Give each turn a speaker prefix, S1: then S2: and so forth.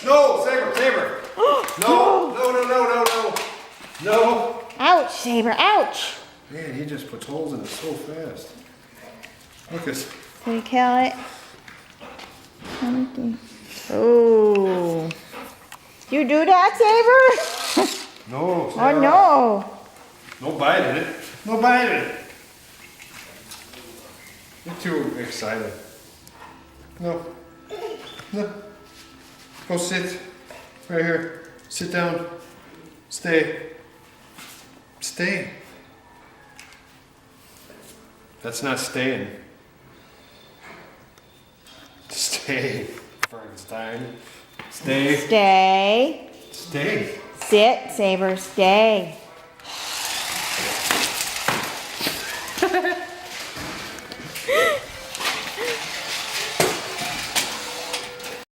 S1: No, Sabre, Sabre. No. No.
S2: Ouch, Sabre, ouch.
S1: Man, he just puts holes in it so fast. Look at this.
S2: Can we count it? Oh. You do that, Sabre?
S1: No,
S2: Oh, no.
S1: No biting it. No biting it. You're too excited. No. No. Go sit. Right here. Sit down. Stay. Stay. That's not staying. Stay. Frankenstein. Stay.
S2: Stay.
S1: Stay.
S2: Sit, Sabre, stay.